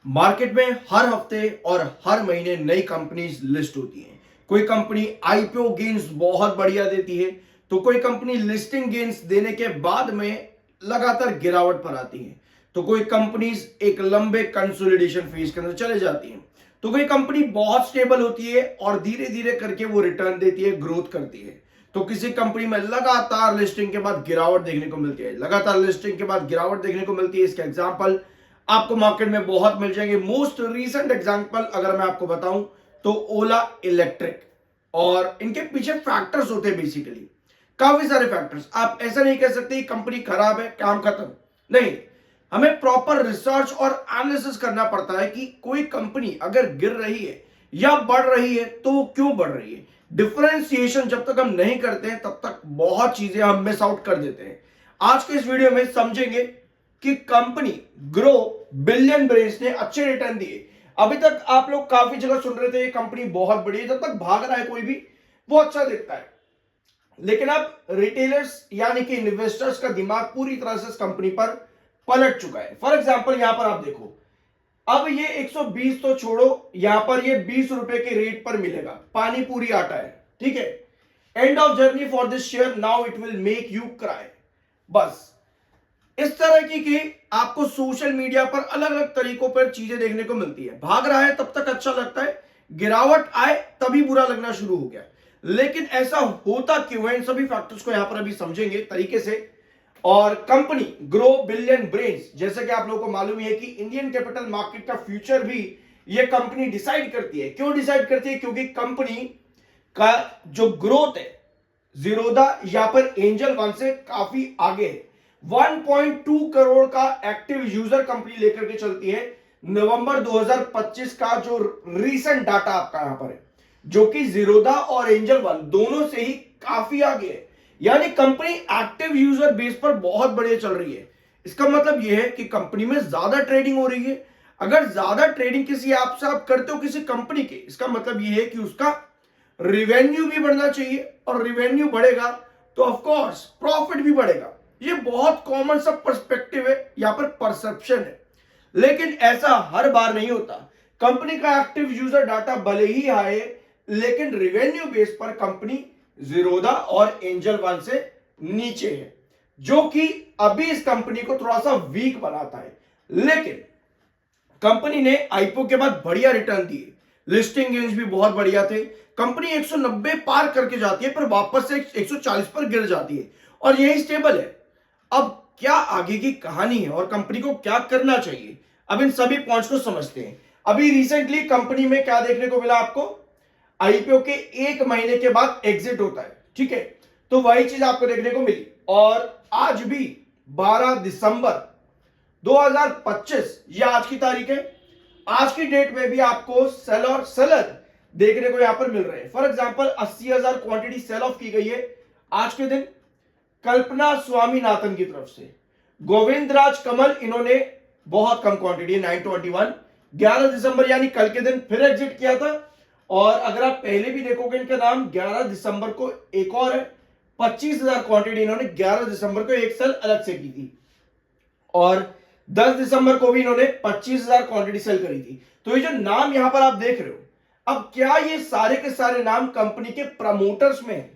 Market में हर हफ्ते और हर महीने नई कंपनीज लिस्ट होती हैं। कोई कंपनी आईपीओ गेन्स बहुत बढ़िया देती है, तो कोई कंपनी लिस्टिंग गेन्स देने के बाद में लगातार गिरावट पर आती है, तो कोई कंपनीज एक लंबे कंसोलिडेशन फेज के अंदर चले जाती हैं, तो कोई कंपनी बहुत स्टेबल होती है और धीरे धीरे करके वो रिटर्न देती है, ग्रोथ करती है। तो किसी कंपनी में लगातार लिस्टिंग के बाद गिरावट देखने को मिलती है, लगातार लिस्टिंग के बाद गिरावट देखने को मिलती है। इसके एग्जांपल आपको मार्केट में बहुत मिल जाएंगे। मोस्ट रीसेंट एग्जांपल अगर मैं आपको बताऊं तो ओला इलेक्ट्रिक, और इनके पीछे फैक्टर्स होते हैं, बेसिकली काफी सारे फैक्टर्स। आप ऐसा नहीं कह सकते कंपनी खराब है काम खत्म, नहीं। हमें प्रॉपर रिसर्च और एनालिसिस करना पड़ता है कि कोई कंपनी अगर गिर रही है या बढ़ रही है तो वो क्यों बढ़ रही है। डिफरेंशिएशन जब तक हम नहीं करते हैं तब तक बहुत चीजें हम मिस आउट कर देते हैं। आज के इस वीडियो में समझेंगे कि कंपनी ग्रो बिलियन ब्रेन्स ने अच्छे रिटर्न दिए। अभी तक आप लोग काफी जगह सुन रहे थे ये कंपनी बहुत बड़ी है, जब तक भाग रहा है कोई भी वो अच्छा दिखता है, लेकिन अब रिटेलर्स यानी कि इन्वेस्टर्स का दिमाग पूरी तरह से इस कंपनी पर पलट चुका है। फॉर एग्जांपल यहां पर आप देखो, अब ये 120 तो छोड़ो, यहां पर ये 20 रुपए के रेट पर मिलेगा, पानी पूरी आटा है, ठीक है। End of journey for this share, now it will make you cry. बस इस तरह की आपको सोशल मीडिया पर अलग अलग तरीकों पर चीजें देखने को मिलती है। भाग रहा है तब तक अच्छा लगता है, गिरावट आए तभी बुरा लगना शुरू हो गया। लेकिन ऐसा होता क्यों है, इन सभी फैक्टर्स को यहां पर अभी समझेंगे तरीके से। और कंपनी ग्रो बिलियन ब्रेन्स, जैसे कि आप लोगों को मालूम है कि इंडियन कैपिटल मार्केट का फ्यूचर भी ये कंपनी डिसाइड करती है। क्यों डिसाइड करती है? क्योंकि कंपनी का जो ग्रोथ है जीरोधा या पर एंजल वन से काफी आगे है। 1.2 करोड़ का एक्टिव यूजर कंपनी लेकर के चलती है। नवंबर 2025 का जो रीसेंट डाटा आपका यहां पर है, जो कि जीरोधा और एंजल वन दोनों से ही काफी आगे है। यानी कंपनी एक्टिव यूजर बेस पर बहुत बढ़िया चल रही है। इसका मतलब यह है कि कंपनी में ज्यादा ट्रेडिंग हो रही है। अगर ज्यादा ट्रेडिंग किसी ऐप से आप करते हो किसी कंपनी के, इसका मतलब यह है कि उसका रिवेन्यू भी बढ़ना चाहिए, और रिवेन्यू बढ़ेगा तो ऑफ कोर्स प्रॉफिट भी बढ़ेगा। ये बहुत कॉमन सा पर्सपेक्टिव है, यहां पर परसेप्शन है, लेकिन ऐसा हर बार नहीं होता। कंपनी का एक्टिव यूजर डाटा भले ही आए, लेकिन रिवेन्यू बेस पर कंपनी जीरोधा और एंजल वन से नीचे है, जो कि अभी इस कंपनी को थोड़ा सा वीक बनाता है। लेकिन कंपनी ने आईपीओ के बाद बढ़िया रिटर्न दिए, लिस्टिंग गेन्स भी बहुत बढ़िया थे। कंपनी 190 पार करके जाती है पर वापस से 140 पर गिर जाती है और यही स्टेबल है। अब क्या आगे की कहानी है और कंपनी को क्या करना चाहिए, अब इन सभी पॉइंट्स को समझते हैं। अभी रिसेंटली कंपनी में क्या देखने को मिला आपको, आईपीओ के 1 महीने के बाद एग्जिट होता है, ठीक है। तो वही चीज आपको देखने को मिली, और आज भी 12 दिसंबर 2025 ये आज की तारीख है। आज की डेट में भी आपको सेलर देखने को यहां पर मिल रहे हैं। For example 80,000 quantity sell off की गई है आज के दिन कल्पना स्वामीनाथन की तरफ से। गोविंदराज कमल, इन्होंने बहुत कम क्वांटिटी 921 11 दिसंबर यानी कल के दिन फिर एग्जिट किया था। और अगर आप पहले भी देखोगे इनका नाम 11 दिसंबर को एक और है, 25,000 क्वांटिटी इन्होंने 11 दिसंबर को एक सेल अलग से की थी, और 10 दिसंबर को भी इन्होंने 25,000 क्वांटिटी सेल करी थी। तो ये जो नाम यहां पर आप देख रहे हो, अब क्या ये सारे के सारे नाम कंपनी के प्रमोटर्स में है?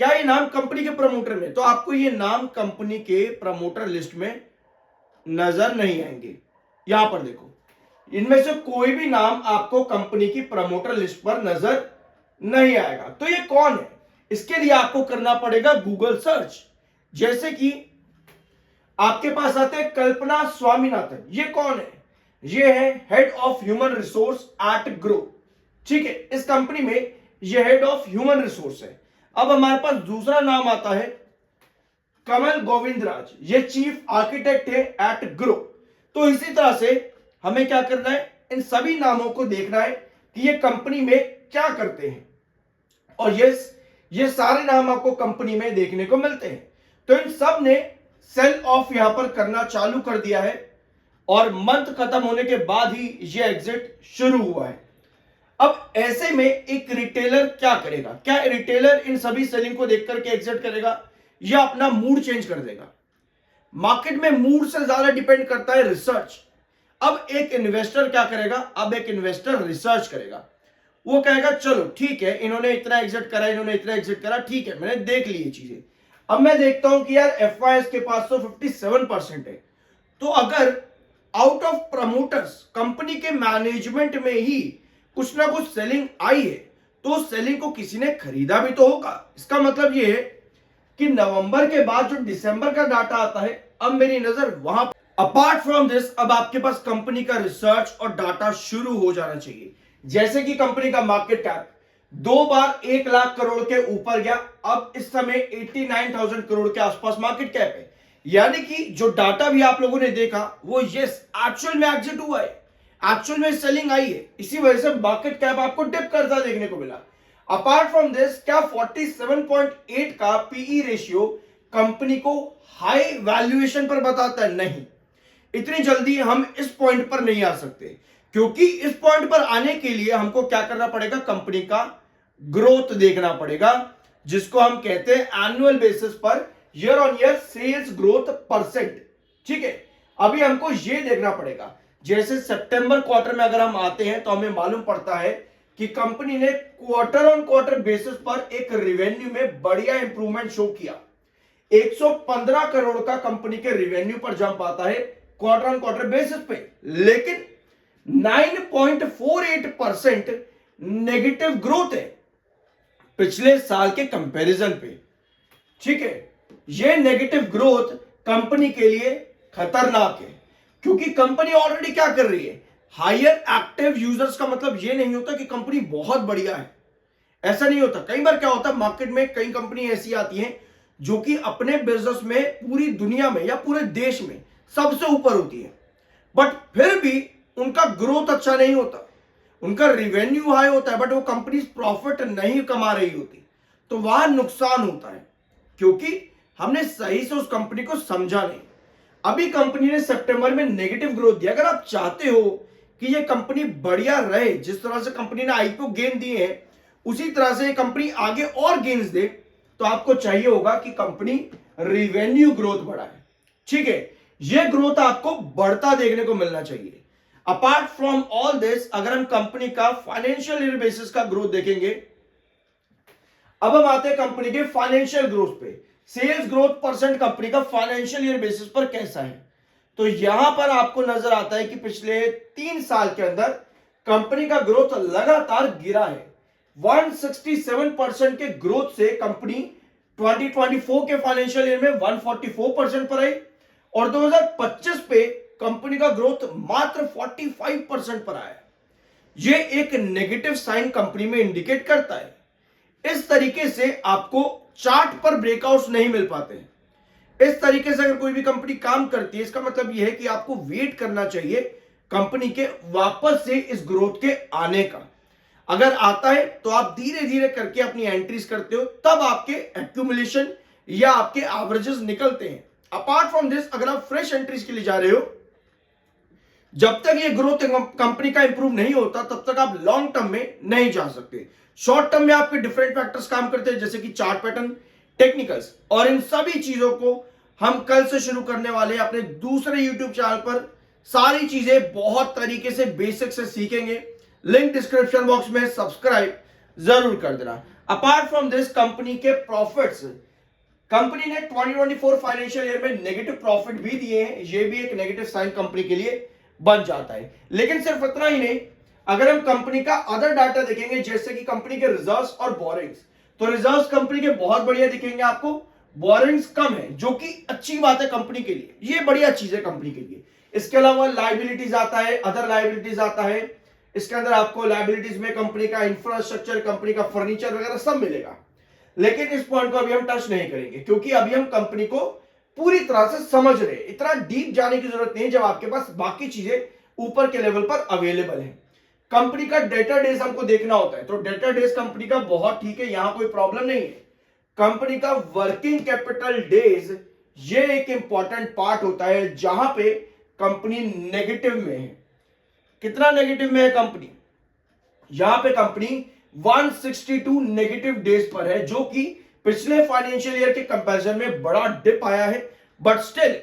क्या ये नाम कंपनी के प्रमोटर में? तो आपको ये नाम कंपनी के प्रमोटर लिस्ट में नजर नहीं आएंगे। यहां पर देखो, इनमें से कोई भी नाम आपको कंपनी की प्रमोटर लिस्ट पर नजर नहीं आएगा। तो ये कौन है? इसके लिए आपको करना पड़ेगा गूगल सर्च। जैसे कि आपके पास आते हैं कल्पना स्वामीनाथन, ये कौन है? ये है head of human resource at grow, ठीक है। इस कंपनी में ये हेड ऑफ ह्यूमन रिसोर्स है। अब हमारे पास दूसरा नाम आता है कमल गोविंदराज, ये चीफ आर्किटेक्ट है एट ग्रो। तो इसी तरह से हमें क्या करना है, इन सभी नामों को देखना है कि ये कंपनी में क्या करते हैं, और ये सारे नाम आपको कंपनी में देखने को मिलते हैं। तो इन सब ने सेल ऑफ यहां पर करना चालू कर दिया है, और मंथ खत्म होने के बाद ही ये एग्जिट शुरू हुआ है। अब ऐसे में एक रिटेलर क्या करेगा? क्या रिटेलर इन सभी सेलिंग को देख करके एग्जिट करेगा या अपना मूड चेंज कर देगा? मार्केट में मूड से ज्यादा डिपेंड करता है रिसर्च। अब एक इन्वेस्टर क्या करेगा, अब एक इन्वेस्टर रिसर्च करेगा, वो कहेगा चलो ठीक है, इन्होंने इतना एग्जिट करा, इन्होंने इतना एग्जिट करा, ठीक है, मैंने देख ली ये चीजें। अब मैं देखता हूं कि यार एफआईएस के पास तो 57% है, तो अगर आउट ऑफ प्रमोटर्स कंपनी के मैनेजमेंट में ही कुछ ना कुछ सेलिंग आई है, तो सेलिंग को किसी ने खरीदा भी तो होगा। इसका मतलब ये है कि नवंबर के बाद जो दिसंबर का डाटा आता है, अब मेरी नजर वहां। अपार्ट फ्रॉम दिस, अब आपके पास कंपनी का रिसर्च और डाटा शुरू हो जाना चाहिए। जैसे कि कंपनी का मार्केट कैप 2 बार 1 लाख करोड़ के ऊपर गया, अब इस समय 89,000 करोड़ के आसपास मार्केट कैप है। यानी कि जो डाटा भी आप लोगों ने देखा वो यस एक्चुअल में एग्जिट हुआ है, एक्चुअल में सेलिंग आई है, इसी वजह से मार्केट कैप आपको डिप करता देखने को मिला। अपार्ट फ्रॉम दिस, क्या 47.8 का पीई रेशियो कंपनी को हाई वैल्यूएशन पर बताता है? नहीं, इतनी जल्दी हम इस पॉइंट पर नहीं आ सकते, क्योंकि इस पॉइंट पर आने के लिए हमको क्या करना पड़ेगा, कंपनी का ग्रोथ देखना पड़ेगा, जिसको हम कहते हैं एनुअल बेसिस पर year on year sales growth percent. ठीक है, अभी हमको ये देखना पड़ेगा। जैसे सितंबर क्वार्टर में अगर हम आते हैं तो हमें मालूम पड़ता है कि कंपनी ने क्वार्टर ऑन क्वार्टर बेसिस पर एक रेवेन्यू में बढ़िया इंप्रूवमेंट शो किया। 115 करोड़ का कंपनी के रेवेन्यू पर जंप आता है क्वार्टर ऑन क्वार्टर बेसिस पे, लेकिन 9.48% नेगेटिव ग्रोथ है पिछले साल के कंपैरिजन पे। ठीक है, ये नेगेटिव ग्रोथ कंपनी के लिए खतरनाक है, क्योंकि कंपनी ऑलरेडी क्या कर रही है, हायर एक्टिव यूजर्स का मतलब ये नहीं होता कि कंपनी बहुत बढ़िया है, ऐसा नहीं होता। कई बार क्या होता है, मार्केट में कई कंपनी ऐसी आती हैं जो कि अपने बिजनेस में पूरी दुनिया में या पूरे देश में सबसे ऊपर होती है, बट फिर भी उनका ग्रोथ अच्छा नहीं होता, उनका रिवेन्यू हाई होता है, बट वो कंपनी प्रॉफिट नहीं कमा रही होती, तो वहां नुकसान होता है, क्योंकि हमने सही से उस कंपनी को समझा नहीं। अभी कंपनी ने सितंबर में नेगेटिव ग्रोथ दिया। अगर आप चाहते हो कि ये कंपनी बढ़िया रहे, जिस तरह से कंपनी ने आईपीओ गेन दिए हैं उसी तरह से ये कंपनी आगे और गेन्स दे, तो आपको चाहिए होगा कि कंपनी रिवेन्यू ग्रोथ बढ़ाए। ठीक है, ये ग्रोथ आपको बढ़ता देखने को मिलना चाहिए। अपार्ट फ्रॉम ऑल दिस, अगर हम कंपनी का फाइनेंशियल ईयर बेसिस का ग्रोथ देखेंगे, अब हम आते हैं कंपनी के फाइनेंशियल ग्रोथ पे। सेल्स ग्रोथ परसेंट कंपनी का फाइनेंशियल ईयर बेसिस पर कैसा है, तो यहां पर आपको नजर आता है कि पिछले 3 साल के अंदर कंपनी का ग्रोथ लगातार गिरा है। 167% के ग्रोथ से कंपनी 2024 के फाइनेंशियल ईयर में 144% पर आई, और 2025 पे कंपनी का ग्रोथ मात्र 45% पर आया। ये एक नेगेटिव साइन कंपनी में इंडिकेट करता है। इस तरीके से आपको चार्ट पर ब्रेकआउट्स नहीं मिल पाते। इस तरीके से अगर कोई भी कंपनी काम करती है, इसका मतलब यह है कि आपको वेट करना चाहिए कंपनी के वापस से इस ग्रोथ के आने का। अगर आता है तो आप धीरे धीरे करके अपनी एंट्रीज करते हो, तब आपके एक्यूमुलेशन या आपके एवरेजेस निकलते हैं। अपार्ट फ्रॉम दिस, अगर आप फ्रेश एंट्रीज के लिए जा रहे हो, जब तक ये ग्रोथ कंपनी का इंप्रूव नहीं होता तब तक आप लॉन्ग टर्म में नहीं जा सकते। शॉर्ट टर्म में आपके डिफरेंट फैक्टर्स काम करते हैं, जैसे कि चार्ट पैटर्न, टेक्निकल्स, और इन सभी चीजों को हम कल से शुरू करने वाले अपने दूसरे यूट्यूब चैनल पर। सारी चीजें बहुत तरीके से बेसिक से सीखेंगे। लिंक डिस्क्रिप्शन बॉक्स में, सब्सक्राइब जरूर कर देना। अपार्ट फ्रॉम दिस, कंपनी के प्रॉफिट्स, कंपनी ने 2024 फाइनेंशियल ईयर में नेगेटिव प्रॉफिट भी दिए हैं, ये भी एक नेगेटिव साइन कंपनी के लिए बन जाता है। लेकिन सिर्फ इतना ही नहीं, अगर हम कंपनी का अदर डाटा देखेंगे, जैसे कि कंपनी के रिजर्व्स और बोरिंग्स, तो रिजर्व्स कंपनी के बहुत बढ़िया दिखेंगे आपको, बोरिंग्स कम है, जो कि अच्छी बात है कंपनी के लिए, ये बढ़िया चीज है कंपनी के लिए। इसके अलावा लायबिलिटीज आता है, अदर लायबिलिटीज आता है, इसके अंदर आपको लायबिलिटीज में कंपनी का इंफ्रास्ट्रक्चर, कंपनी का फर्नीचर वगैरह सब मिलेगा। लेकिन इस पॉइंट को अभी हम टच नहीं करेंगे, क्योंकि अभी हम कंपनी को पूरी तरह से समझ रहे हैं। इतना डीप जाने की जरूरत नहीं जब आपके पास बाकी चीजें ऊपर के लेवल पर अवेलेबल है। कंपनी का डेटा डेज हमको देखना होता है, तो डेटा डेज कंपनी का बहुत ठीक है, यहां कोई प्रॉब्लम नहीं है। कंपनी का वर्किंग कैपिटल डेज, ये एक इंपॉर्टेंट पार्ट होता है जहां पे कंपनी नेगेटिव में है। कितना नेगेटिव में है कंपनी, यहां पे कंपनी 162 नेगेटिव डेज पर है, जो कि पिछले फाइनेंशियल ईयर के कंपैरिजन में बड़ा डिप आया है, बट स्टिल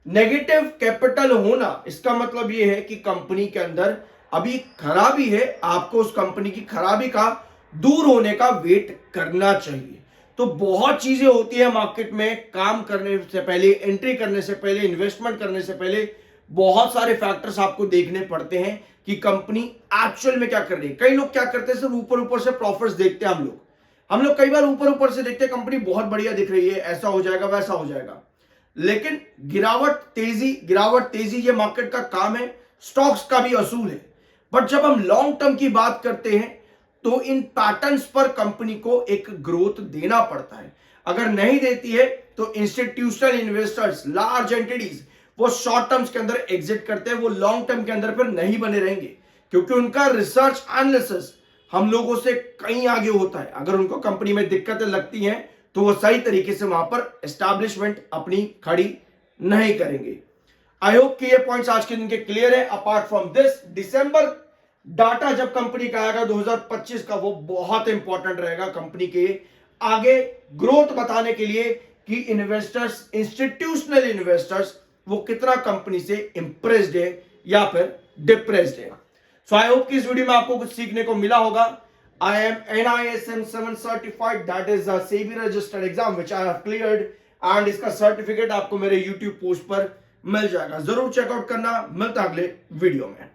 नेगेटिव कैपिटल होना इसका मतलब यह है कि कंपनी के अंदर अभी खराबी है, आपको उस कंपनी की खराबी का दूर होने का वेट करना चाहिए। तो बहुत चीजें होती है मार्केट में, काम करने से पहले, एंट्री करने से पहले, इन्वेस्टमेंट करने से पहले बहुत सारे फैक्टर्स आपको देखने पड़ते हैं कि कंपनी एक्चुअल में क्या कर रही है। कई लोग क्या करते हैं, सिर्फ ऊपर ऊपर से प्रॉफिट्स देखते हैं। हम लोग कई बार ऊपर ऊपर से देखते हैं कंपनी बहुत बढ़िया दिख रही है, ऐसा हो जाएगा वैसा हो जाएगा, लेकिन गिरावट तेजी ये मार्केट का काम है, स्टॉक्स का भी असूल है। बट जब हम लॉन्ग टर्म की बात करते हैं तो इन पैटर्न्स पर कंपनी को एक ग्रोथ देना पड़ता है। अगर नहीं देती है तो इंस्टीट्यूशनल इन्वेस्टर्स, लार्ज एंटिटीज, वो शॉर्ट टर्म्स के अंदर एग्जिट करते हैं, वो लॉन्ग टर्म के अंदर फिर नहीं बने रहेंगे, क्योंकि उनका रिसर्च एनालिसिस हम लोगों से कहीं आगे होता है। अगर उनको कंपनी में दिक्कतें लगती हैं तो वो सही तरीके से वहां पर एस्टैब्लिशमेंट अपनी खड़ी नहीं करेंगे। आई होप कि ये पॉइंट्स आज के दिन के क्लियर है। Apart from this, December data जब कंपनी का आएगा 2025 का, वो बहुत इंपॉर्टेंट रहेगा कंपनी के आगे ग्रोथ बताने के लिए कि इन्वेस्टर्स, इंस्टीट्यूशनल इन्वेस्टर्स, वो कितना कंपनी से इंप्रेस्ड है या फिर डिप्रेस्ड है। सो आई होप कि इस वीडियो में आपको कुछ सीखने को मिला होगा। I am NISM 7 certified, that is a SEBI registered exam which I have cleared, and इसका सर्टिफिकेट आपको मेरे YouTube पोस्ट पर मिल जाएगा, जरूर चेकआउट करना। मिलता अगले वीडियो में।